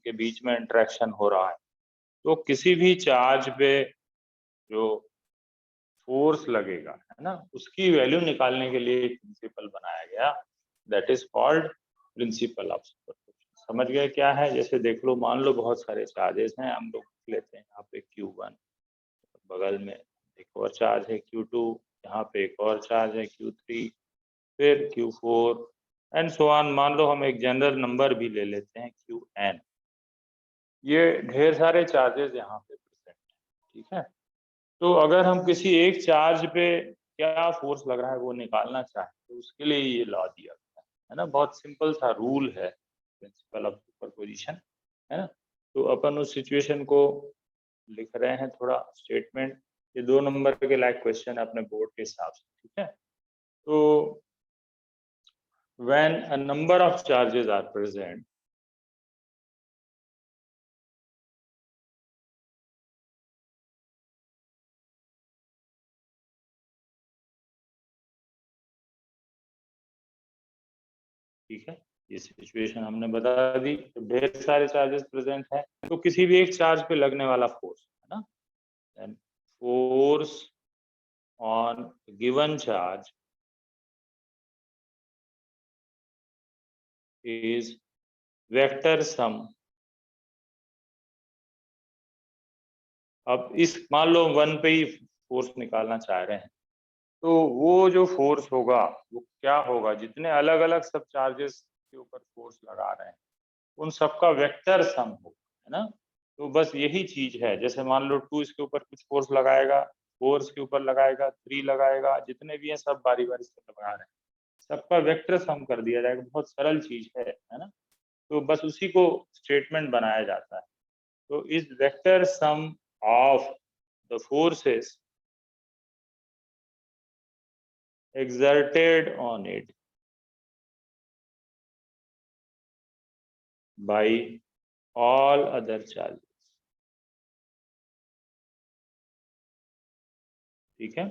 के बीच में इंटरेक्शन हो रहा है, तो किसी भी चार्ज पे जो फोर्स लगेगा, है ना, उसकी वैल्यू निकालने के लिए एक प्रिंसिपल बनाया गया, that is called principle of superposition. समझ गए क्या है? जैसे देख लो, मान लो बहुत सारे चार्जेस हैं, हम लोग लेते हैं यहाँ पे Q1, बगल में एक और चार्ज है Q2, यहाँ पे एक और चार्ज है Q3, फिर Q4 एंड सो ऑन। मान लो हम एक जनरल नंबर भी ले लेते हैं Qn। ये ढेर सारे चार्जेस यहाँ पे प्रेजेंट है, ठीक है। तो अगर हम किसी एक चार्ज पे क्या फोर्स लग रहा है वो निकालना चाहें, तो उसके लिए ये लॉ दिया गया है ना। बहुत सिंपल सा रूल है प्रिंसिपल ऑफ सुपरपोजिशन, है ना। तो अपन उस सिचुएशन को लिख रहे हैं, थोड़ा स्टेटमेंट। ये 2 नंबर के लाइक क्वेश्चन है अपने बोर्ड के हिसाब से, ठीक है। तो when a number of charges are present, ठीक है, ये सिचुएशन हमने बता दी। तो ढेर सारे चार्जेस प्रेजेंट हैं, तो किसी भी एक चार्ज पे लगने वाला फोर्स, है ना, then force on given charge is vector sum. अब इस मान लो 1 पे ही फोर्स निकालना चाह रहे हैं, तो वो जो फोर्स होगा वो क्या होगा, जितने अलग अलग सब चार्जेस के ऊपर फोर्स लगा रहे हैं उन सबका वेक्टर सम होगा, है ना। तो बस यही चीज है। जैसे मान लो 2 इसके ऊपर कुछ फोर्स लगाएगा, 4 इसके ऊपर लगाएगा, 3 लगाएगा, जितने भी हैं सब बारी बारी से लगा रहे हैं, सबका वेक्टर सम कर दिया जाएगा। बहुत सरल चीज है ना। तो बस उसी को स्टेटमेंट बनाया जाता है। तो इस vector sum of the forces exerted on it by all other charges, ठीक है।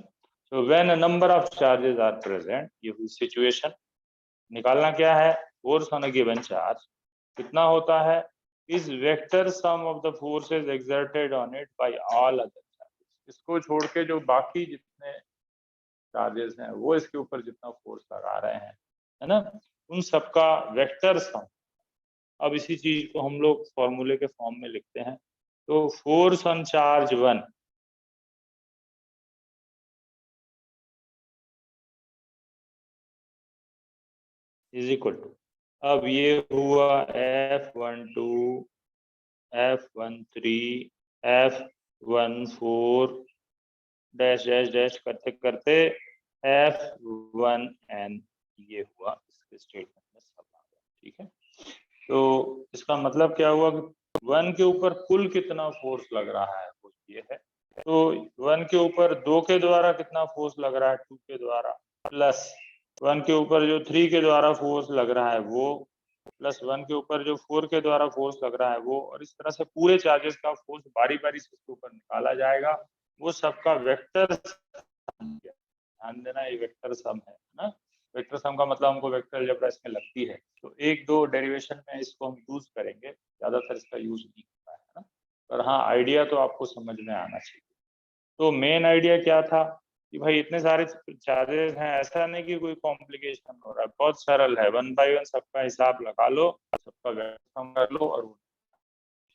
So when a number of charges are present, ये हुई सिचुएशन। निकालना क्या है, force on a given charge कितना होता है, is vector some of the forces exerted on it by all other charges। इसको छोड़ के जो बाकी जितने चार्जेस हैं वो इसके ऊपर जितना फोर्स लगा रहे हैं, है ना, उन सबका वेक्टर सम। अब इसी चीज को हम लोग फॉर्मूले के फॉर्म में लिखते हैं। तो force on charge 1 is equal to, अब ये हुआ F12, F13, F14 dash dash dash करते करते F1n, ये हुआ इसके स्टेटमेंट में सब आ गया, ठीक है। तो इसका मतलब क्या हुआ कि 1 के ऊपर कुल कितना फोर्स लग रहा है वो ये है। तो 1 के ऊपर 2 के द्वारा कितना फोर्स लग रहा है 2 के द्वारा, प्लस 1 के ऊपर जो 3 के द्वारा फोर्स लग रहा है वो, प्लस 1 के ऊपर जो 4 के द्वारा फोर्स लग रहा है वो, और इस तरह से पूरे चार्जेस का फोर्स बारी बारी से इसके ऊपर निकाला जाएगा। वो सबका वेक्टर, ध्यान देना ये वेक्टर सम है ना। वेक्टर सम का मतलब हमको वेक्टर अलजेब्रा इसमें लगती है, तो 1-2 डेरिवेशन में इसको हम यूज करेंगे, ज्यादातर इसका यूज नहीं होता है ना। पर हाँ, आइडिया तो आपको समझ में आना चाहिए। तो मेन आइडिया क्या था कि भाई इतने सारे चार्जेस हैं, ऐसा नहीं कि कोई कॉम्प्लिकेशन हो रहा है, बहुत सरल है। 1 बाय 1 सबका हिसाब लगा लो, सबका वेक्टर कर लो और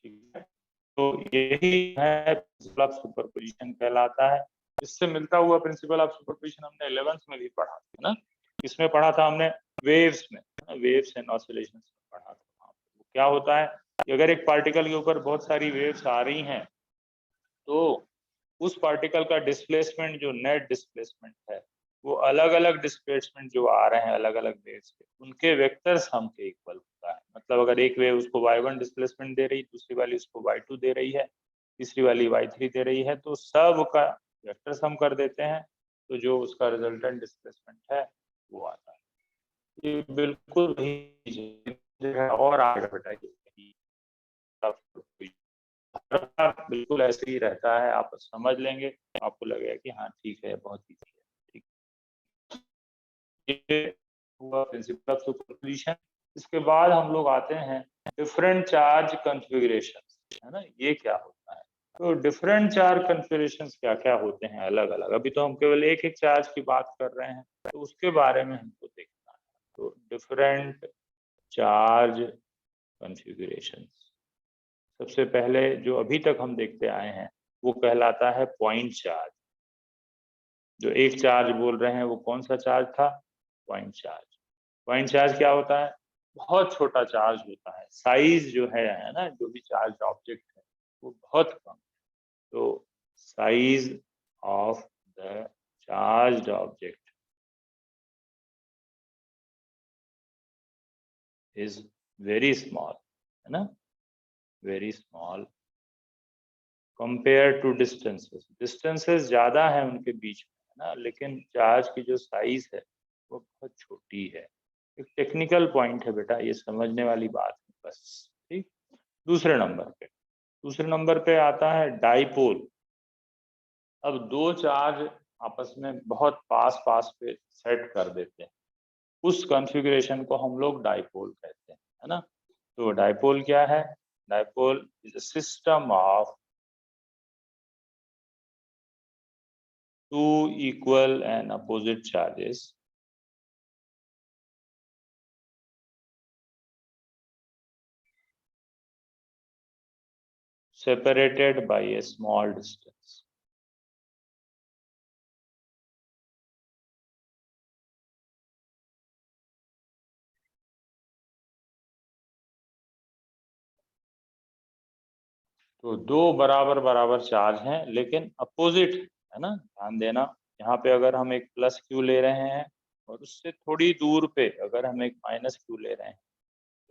ठीक है। तो यही है प्रिंसिपल ऑफ सुपरपोजिशन कहलाता है। इससे मिलता हुआ प्रिंसिपल ऑफ सुपरपोजिशन हमने 11th में भी पढ़ा था ना। किसमें पढ़ा था हमने, वेव्स में, वेव्स एंड ऑसिलेशंस में पढ़ा था। वो क्या होता है कि अगर एक पार्टिकल के ऊपर बहुत सारी वेव्स आ रही हैं, तो उस पार्टिकल का डिस्प्लेसमेंट जो नेट डिस्प्लेसमेंट है, वो अलग अलग डिस्प्लेसमेंट जो आ रहे हैं अलग अलग वेव्स के, उनके वेक्टर सम के इक्वल होता है। मतलब अगर एक वेव उसको y1 डिस्प्लेसमेंट दे रही, दूसरी वाली उसको y2 दे रही है, तीसरी वाली y3 दे रही है, तो सब का वेक्टर सम कर देते हैं, तो जो उसका रिजल्टेंट डिस्प्लेसमेंट है वो आता है। ये बिल्कुल ही और आगे बताइए, बिल्कुल ऐसे ही रहता है, आप समझ लेंगे, आपको लगेगा कि हाँ ठीक है, बहुत ईजी है, ठीक। ये हुआ प्रिंसिपल ऑफ सुपरपोजिशन। इसके बाद हम लोग आते हैं डिफरेंट चार्ज कॉन्फ़िगरेशन, है ना, ये क्या होता है। तो डिफरेंट चार्ज कॉन्फ़िगरेशंस क्या क्या होते हैं अलग अलग, अभी तो हम केवल एक एक चार्ज की बात कर रहे हैं, तो उसके बारे में हमको देखना है। तो डिफरेंट चार्ज कॉन्फ़िगरेशंस, सबसे पहले जो अभी तक हम देखते आए हैं वो कहलाता है पॉइंट चार्ज। जो एक चार्ज बोल रहे हैं वो कौन सा चार्ज था, पॉइंट चार्ज। पॉइंट चार्ज क्या होता है, बहुत छोटा चार्ज होता है, साइज जो है ना, जो भी चार्ज ऑब्जेक्ट है वो बहुत कम। तो size of the charged object is very small, है ना, very small compare to distances. Distances ज्यादा है उनके बीच में, है ना, लेकिन चार्ज की जो साइज है वो बहुत छोटी है। एक टेक्निकल पॉइंट है बेटा, ये समझने वाली बात है बस, ठीक। दूसरे नंबर पे आता है डाइपोल। अब दो चार्ज आपस में बहुत पास पास पे सेट कर देते हैं, उस कॉन्फ़िगरेशन को हम लोग डाइपोल कहते हैं, है ना। तो डाइपोल क्या है, dipole is a system of two equal and opposite charges separated by a small distance. तो दो बराबर बराबर चार्ज हैं लेकिन अपोजिट, है ना, ध्यान देना। यहाँ पे अगर हम एक प्लस क्यू ले रहे हैं और उससे थोड़ी दूर पे अगर हम एक माइनस क्यू ले रहे हैं,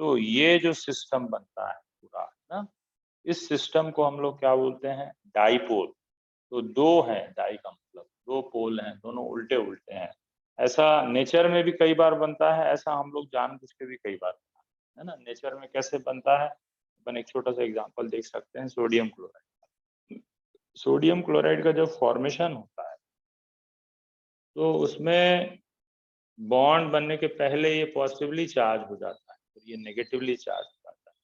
तो ये जो सिस्टम बनता है पूरा, है ना, इस सिस्टम को हम लोग क्या बोलते हैं, डाइपोल। तो दो हैं, डाई का मतलब दो पोल हैं, दोनों उल्टे उल्टे हैं। ऐसा नेचर में भी कई बार बनता है, ऐसा हम लोग जानबूझ के भी कई बार, है ना। नेचर में कैसे बनता है, अपन एक छोटा सा एग्जांपल देख सकते हैं, सोडियम क्लोराइड। सोडियम क्लोराइड का जब फॉर्मेशन होता है तो उसमें बॉन्ड बनने के पहले ये पॉजिटिवली चार्ज हो जाता है, फिर ये नेगेटिवली चार्ज हो जाता है,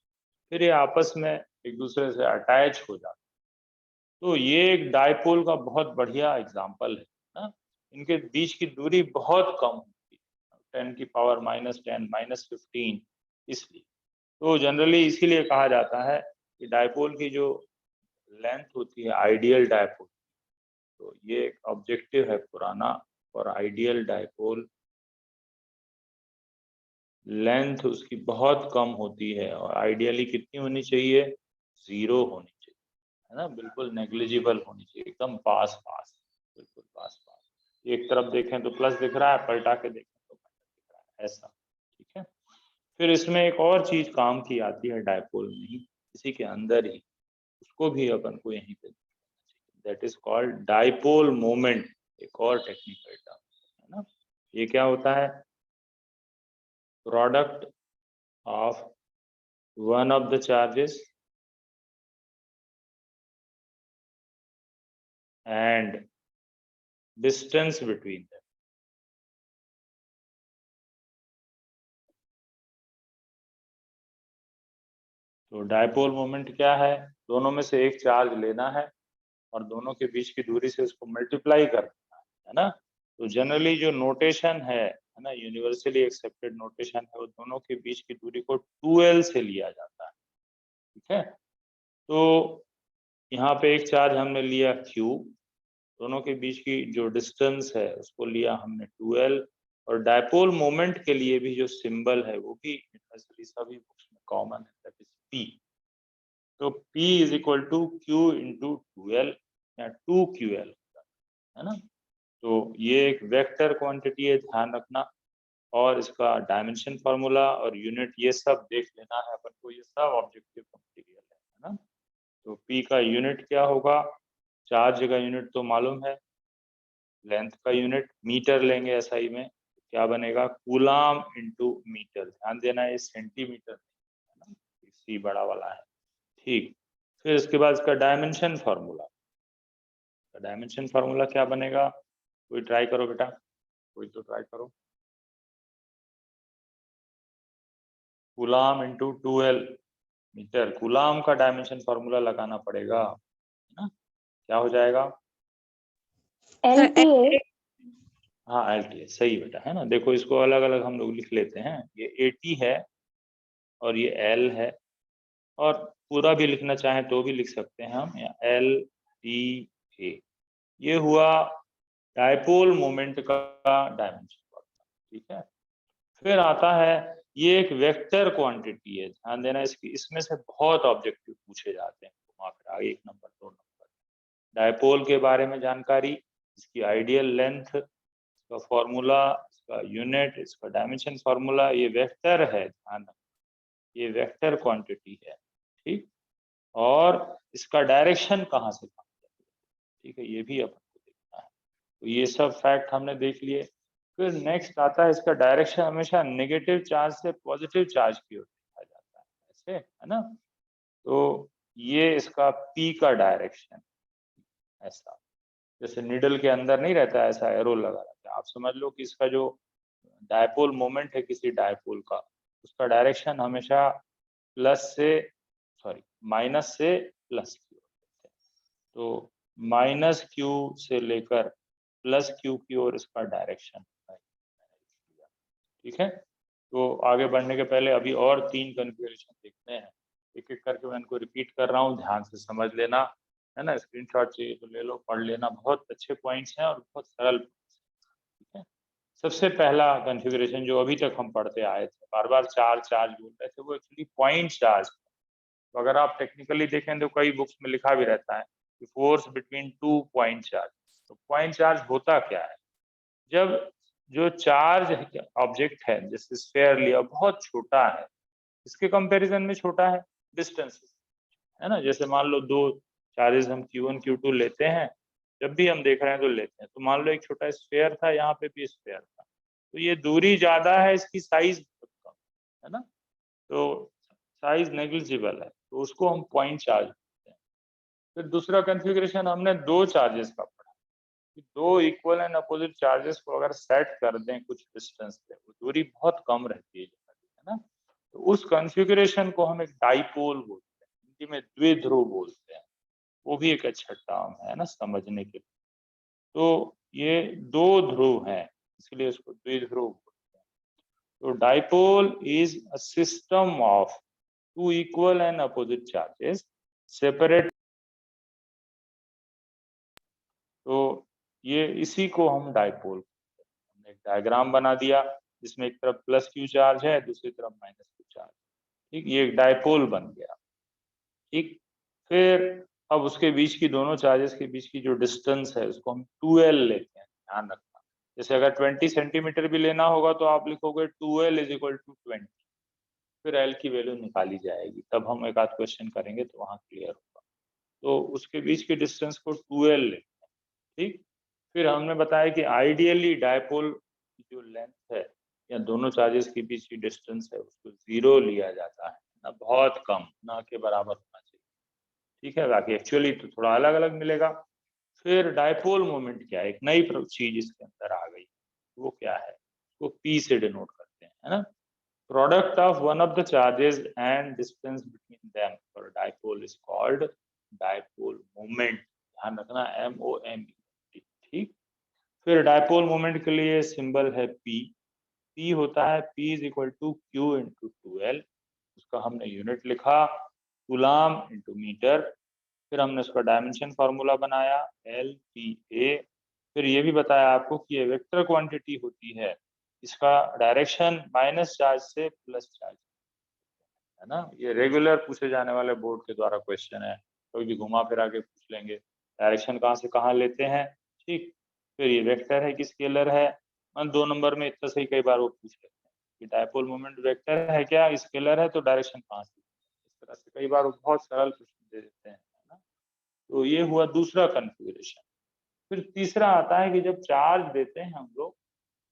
फिर ये आपस में एक दूसरे से अटैच हो जाता है। तो ये एक डाइपोल का बहुत बढ़िया एग्जाम्पल है ना। इनके बीच की दूरी बहुत कम होती है, 10⁻⁻10 -15, इसलिए। तो जनरली इसीलिए कहा जाता है कि डाइपोल की जो लेंथ होती है आइडियल डाइपोल, तो ये एक ऑब्जेक्टिव है पुराना, और आइडियल डाइपोल लेंथ उसकी बहुत कम होती है, और आइडियली कितनी होनी चाहिए, 0 होनी चाहिए, है ना, बिल्कुल नेग्लिजिबल होनी चाहिए, एकदम पास पास, बिल्कुल पास पास। एक तरफ देखें तो प्लस दिख रहा है, पलटा के देखें तो माइनस दिख रहा है, ऐसा, ठीक है। फिर इसमें एक और चीज काम की आती है डाइपोल में ही, इसी के अंदर ही, उसको भी अपन को यहीं पे, that is called dipole moment, एक और टेक्निकल टर्म, है ना। ये क्या होता है, product of one of the charges and distance between them. तो डायपोल मोमेंट क्या है, दोनों में से एक चार्ज लेना है और दोनों के बीच की दूरी से उसको मल्टीप्लाई करना है ना। तो जनरली जो नोटेशन है ना, यूनिवर्सली एक्सेप्टेड नोटेशन है, वो दोनों के बीच की दूरी को 2l से लिया जाता है, ठीक है। तो यहाँ पे एक चार्ज हमने लिया q, दोनों के बीच की जो डिस्टेंस है उसको लिया हमने 2l, और डायपोल मोमेंट के लिए भी जो सिंबल है वो भी यूनिवर्सली सभी बुक्स में कॉमन है, दैट इज p। तो p is equal to q into 2l या 2ql, है ना। तो ये एक वेक्टर क्वांटिटी है, ध्यान रखना। और इसका डायमेंशन फार्मूला और यूनिट ये सब देख लेना है अपन को, ये सब ऑब्जेक्टिव मटेरियल है ना। तो p का यूनिट क्या होगा, चार्ज का यूनिट तो मालूम है, लेंथ का यूनिट मीटर लेंगे एसआई में, क्या बनेगा, कूलाम इंटू मीटर, ध्यान देना ये सेंटीमीटर है ना, सी बड़ा वाला है, ठीक। फिर इसके बाद इसका डायमेंशन फार्मूला, डायमेंशन फार्मूला क्या बनेगा, कोई ट्राई करो बेटा, कोई तो ट्राई करो। Coulomb into 2L metre, coulomb का डायमेंशन फॉर्मूला लगाना पड़ेगा, है ना। क्या हो जाएगा? LTA। हाँ LTA सही बेटा, है ना। देखो इसको अलग अलग हम लोग लिख लेते हैं, ये AT है और ये L है, और पूरा भी लिखना चाहें तो भी लिख सकते हैं हम, या LTA। ये हुआ डायपोल मोमेंट का डायमेंशन, ठीक है। फिर आता है, ये एक वेक्टर क्वांटिटी है, ध्यान देना इसकी, इसमें से बहुत ऑब्जेक्टिव पूछे जाते हैं, घुमा फिरा 1 नंबर 2 नंबर। डायपोल के बारे में जानकारी, इसकी आइडियल लेंथ, इसका फॉर्मूला, इसका यूनिट, इसका डायमेंशन फॉर्मूला, ये वेक्टर है, ध्यान रखना ये वेक्टर क्वांटिटी है, ठीक। और इसका डायरेक्शन कहाँ से कहाँ जाएगा, ठीक है, ये भी अपन को देखना है। तो ये सब फैक्ट हमने देख लिए। फिर नेक्स्ट आता है, इसका डायरेक्शन हमेशा नेगेटिव चार्ज से पॉजिटिव चार्ज की ओर देखा जाता है, ऐसे, है ना। तो ये इसका P का डायरेक्शन, ऐसा जैसे निडल के अंदर नहीं रहता है, ऐसा एरो लगा रहता है। आप समझ लो कि इसका जो डायपोल मोमेंट है किसी डायपोल का, उसका डायरेक्शन हमेशा माइनस से प्लस की ओर है। तो माइनस Q से लेकर प्लस Q की ओर इसका डायरेक्शन है, ठीक है। तो आगे बढ़ने के पहले अभी और 3 कन्फिगरेशन देखते हैं, एक एक करके मैं इनको रिपीट कर रहा हूँ, ध्यान से समझ लेना, है ना। स्क्रीनशॉट चाहिए तो ले लो, पढ़ लेना, बहुत अच्छे पॉइंट्स हैं और बहुत सरल, ठीक है। सबसे पहला कॉन्फ़िगरेशन जो अभी तक हम पढ़ते आए थे, बार बार चार्ज बोल रहे थे, वो एक्चुअली पॉइंट चार्ज। तो अगर आप टेक्निकली देखें तो कई बुक्स में लिखा भी रहता है कि फोर्स बिटवीन 2 पॉइंट चार्ज। तो पॉइंट चार्ज होता क्या है? जब जो चार्ज ऑब्जेक्ट है, जैसे स्फेयर लिया, बहुत छोटा है, इसके कंपैरिजन में छोटा है डिस्टेंस, है ना। जैसे मान लो 2 चार्जेस हम Q1 Q2 लेते हैं, जब भी हम देख रहे हैं तो लेते हैं, तो मान लो एक छोटा स्फेयर था, यहाँ पे भी स्फेयर था, तो ये दूरी ज्यादा है, इसकी साइज बहुत कम है ना, तो साइज नेग्लिजिबल है, तो उसको हम पॉइंट चार्ज कहते हैं। फिर दूसरा कॉन्फ़िगरेशन हमने 2 चार्जेस का पढ़ा, कि 2 इक्वल एंड अपोजिट चार्जेस को अगर सेट कर दें कुछ डिस्टेंस पे, वो दूरी बहुत कम रहती है, है ना। तो उस कॉन्फ़िगरेशन को हम एक डाइपोल बोलते हैं, हिंदी में द्विध्रुव बोलते हैं। वो भी एक अच्छा टर्म है ना समझने के लिए। तो ये 2 ध्रुव हैं, इसलिए इसको द्विध्रुव बोलते हैं। तो dipole is a system of 2 equal and opposite charges separate. तो ये इसी को हम डाइपोल, हमने एक डायग्राम बना दिया जिसमें एक तरफ प्लस Q चार्ज है, दूसरी तरफ माइनस Q चार्ज, ठीक, ये एक डाइपोल बन गया, ठीक। फिर अब उसके बीच की, दोनों चार्जेस के बीच की जो डिस्टेंस है उसको हम 2L लेते हैं, ध्यान रखना। जैसे अगर 20 सेंटीमीटर भी लेना होगा तो आप लिखोगे 2L = 20, फिर L की वैल्यू निकाली जाएगी, तब हम एक आध क्वेश्चन करेंगे तो वहां क्लियर होगा। तो उसके बीच की डिस्टेंस को 2L लेते हैं, ठीक। फिर हमने बताया कि आइडियली डायपोल की जो लेंथ है या दोनों चार्जेस के बीच की डिस्टेंस है उसको 0 लिया जाता है ना, बहुत कम, ना के बराबर होना चाहिए, ठीक है। बाकी एक्चुअली तो थोड़ा अलग अलग मिलेगा। फिर डायपोल मोमेंट क्या है, एक नई चीज इसके अंदर आ गई, वो क्या है, वो P से डिनोट करते हैं, है ना। Product of one of the charges and distance between them for dipole is called dipole moment, ध्यान रखना, MOME, ठीक। फिर डायपोल मोमेंट के लिए सिंबल है P होता है P = Q × 2L, उसका हमने यूनिट लिखा कूलाम × मीटर। फिर हमने उसका डायमेंशन फार्मूला बनाया LPA। फिर ये भी बताया आपको कि ये वेक्टर क्वांटिटी होती है, इसका डायरेक्शन माइनस चार्ज से प्लस चार्ज, है ना। ये रेगुलर पूछे जाने वाले बोर्ड के द्वारा क्वेश्चन है, कोई भी घुमा फिरा के पूछ लेंगे, डायरेक्शन कहाँ से कहाँ लेते हैं, ठीक। फिर ये वेक्टर है कि स्केलर है, 2 नंबर में इतना सही कई बार वो पूछ लेते हैं कि डायपोल मोमेंट वेक्टर है क्या, स्केलर है, तो डायरेक्शन कहाँ से, इस तरह से कई बार वो बहुत सरल प्रश्न दे देते हैं, है ना। तो ये हुआ दूसरा कॉन्फ़िगरेशन। फिर तीसरा आता है कि जब चार्ज देते हैं हम लोग,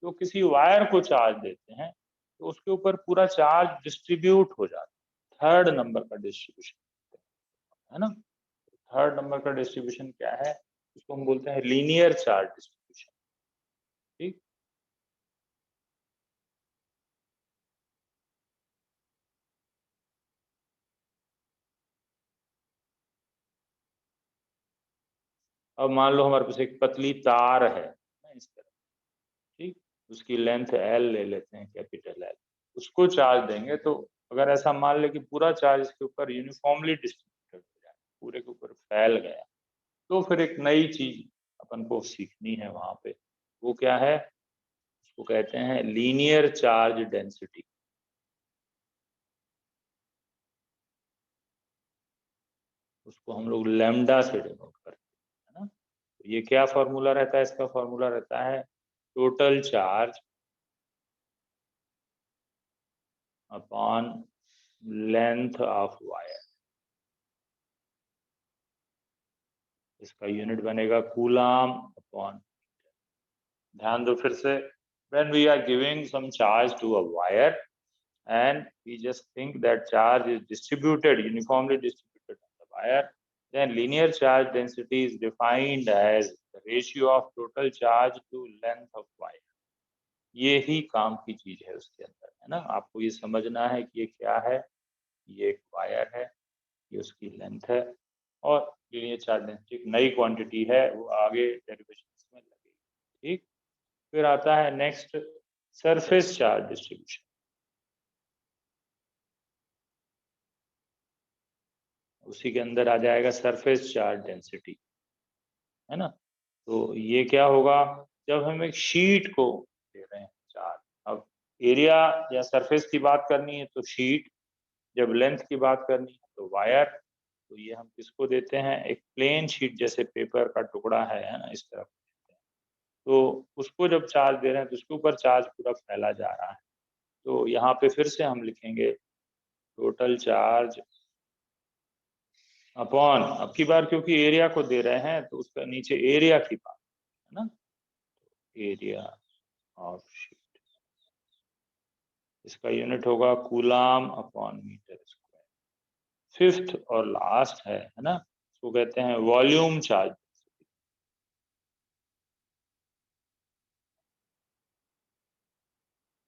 तो किसी वायर को चार्ज देते हैं तो उसके ऊपर पूरा चार्ज डिस्ट्रीब्यूट हो जाता है, थर्ड नंबर का डिस्ट्रीब्यूशन, है ना। थर्ड नंबर का डिस्ट्रीब्यूशन क्या है, उसको हम बोलते हैं लीनियर चार्ज डिस्ट्रीब्यूशन, ठीक। अब मान लो हमारे पास एक पतली तार है इस तरह, ठीक, उसकी लेंथ एल ले लेते हैं, कैपिटल एल, उसको चार्ज देंगे तो अगर ऐसा मान ले कि पूरा चार्ज इसके ऊपर यूनिफॉर्मली डिस्ट्रीब्यूटेड हो जाए, पूरे के ऊपर फैल गया, तो फिर एक नई चीज अपन को सीखनी है वहां पे। वो क्या है? उसको कहते हैं लीनियर चार्ज डेंसिटी। उसको हम लोग लैम्डा से डिनोट करते हैं, है ना। तो ये क्या फॉर्मूला रहता है? इसका फॉर्मूला रहता है total charge upon length of wire. इसका यूनिट बनेगा कूलाम अपॉन। ध्यान दो फिर से, when we are giving some charge to a wire and we just think that charge is distributed, uniformly distributed on the wire, then linear charge density is defined as the ratio of total charge to length of wire। ये ही काम की चीज है उसके अंदर, है ना। आपको ये समझना है कि ये क्या है। ये एक वायर है, ये उसकी लेंथ है, और लीनियर चार्ज डेंसिटी एक नई क्वांटिटी है, वो आगे डेरिवेशन में लगेगी, ठीक। फिर आता है नेक्स्ट, सरफेस चार्ज डिस्ट्रीब्यूशन। उसी के अंदर आ जाएगा सरफेस चार्ज डेंसिटी, है ना। तो ये क्या होगा? जब हम एक शीट को दे रहे हैं चार्ज, अब एरिया या सरफेस की बात करनी है तो शीट, जब लेंथ की बात करनी है तो वायर। तो ये हम किसको देते हैं? एक प्लेन शीट जैसे पेपर का टुकड़ा है ना, इस तरफ देते हैं। तो उसको जब चार्ज दे रहे हैं तो उसके ऊपर चार्ज पूरा फैला जा रहा है। तो यहाँ पे फिर से हम लिखेंगे टोटल चार्ज अपॉन, अब की बार क्योंकि एरिया को दे रहे हैं तो उसका नीचे एरिया की बात है ना, एरिया ऑफ शीट। इसका यूनिट होगा coulomb upon metre square. Fifth और लास्ट है ना, उसको कहते हैं वॉल्यूम चार्ज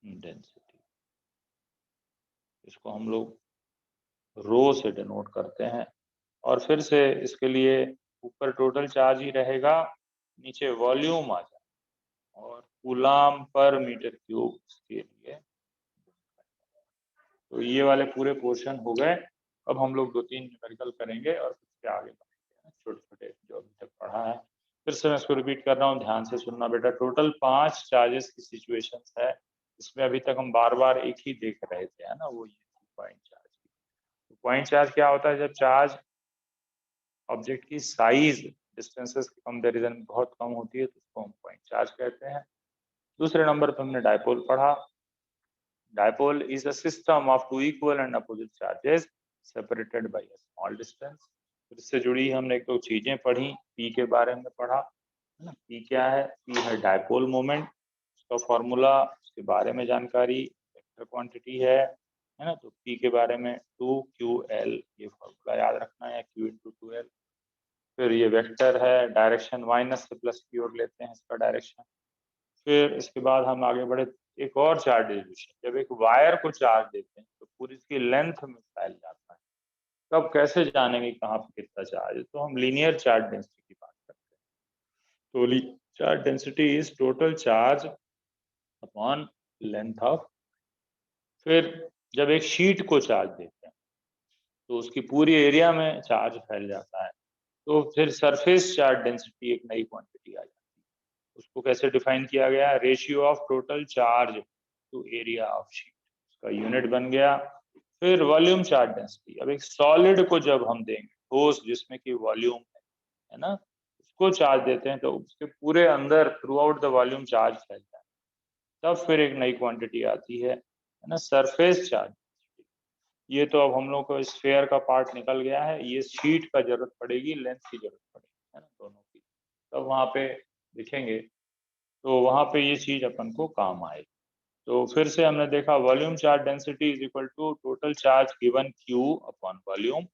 डेंसिटी। इसको हम लोग रो से डिनोट करते हैं। और फिर से इसके लिए ऊपर टोटल चार्ज ही रहेगा, नीचे वॉल्यूम आ जाए, और कूलाम पर मीटर क्यूब इसके लिए। तो ये वाले पूरे पोर्शन हो गए। अब हम लोग 2-3 न्यूमेरिकल करेंगे और उसके आगे बढ़ेंगे, छोटे छोटे जो अभी तक पढ़ा है। फिर से मैं इसको रिपीट कर रहा हूँ, ध्यान से सुनना बेटा। टोटल 5 चार्जेस की सिचुएशंस है। इसमें अभी तक हम बार बार एक ही देख रहे थे, है ना, वो ये पॉइंट चार्ज। तो पॉइंट चार्ज क्या होता है? जब चार्ज ऑब्जेक्ट की साइज डिस्टेंसेस के कंपैरिजन में बहुत कम होती है तो उसको हम पॉइंट चार्ज कहते हैं। दूसरे नंबर पर हमने डायपोल पढ़ा। Dipole is a system of two equal and opposite charges separated by a small distance। फिर इससे जुड़ी हमने एक दो चीजें पढ़ी। P के बारे में पढ़ा, है ना। P क्या है? P है डायपोल मोमेंट, उसका फॉर्मूला, उसके बारे में जानकारी, वेक्टर क्वांटिटी है ना। तो P के बारे में 2QL, ये फॉर्मूला याद रखना है, Q इंटू 2L। फिर ये वेक्टर है, डायरेक्शन माइनस से प्लस की ओर लेते हैं इसका डायरेक्शन। फिर इसके बाद हम आगे बढ़े, एक और चार्ज डिस्ट्रीब्यूशन। जब एक वायर को चार्ज देते हैं तो पूरी इसकी लेंथ में फैल जाता है। तब कैसे जानेंगे कहाँ पे कितना चार्ज है? तो हम लीनियर चार्ज डेंसिटी की बात करते हैं। तो linear charge density is total charge upon length of. फिर जब एक शीट को चार्ज देते हैं तो उसकी पूरी एरिया में चार्ज फैल जाता है। तो फिर सरफेस चार्ज डेंसिटी एक नई क्वांटिटी आ जाती है। उसको कैसे डिफाइन किया गया? Ratio of total charge to area of sheet, उसका यूनिट बन गया। फिर वॉल्यूम चार्ज डेंसिटी, अब एक सॉलिड को जब हम देंगे, ठोस जिसमें कि वॉल्यूम है ना, उसको चार्ज देते हैं तो उसके पूरे अंदर through out the volume charge फैलता है। तब फिर एक नई क्वांटिटी आती है ना, सरफेस चार्ज। ये तो अब हम लोग को स्फेयर का पार्ट निकल गया है, ये शीट का जरूरत पड़ेगी, लेंथ की जरूरत पड़ेगी, है ना, दोनों की। तब वहां पे दिखेंगे तो वहां पे ये चीज अपन को काम आएगी। तो फिर से हमने देखा volume charge density is equal to total charge given Q upon volume.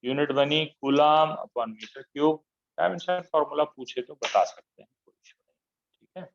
Unit बनी coulomb upon metre cube. Dimension formula पूछे तो बता सकते हैं, कोई इशू नहीं, ठीक है।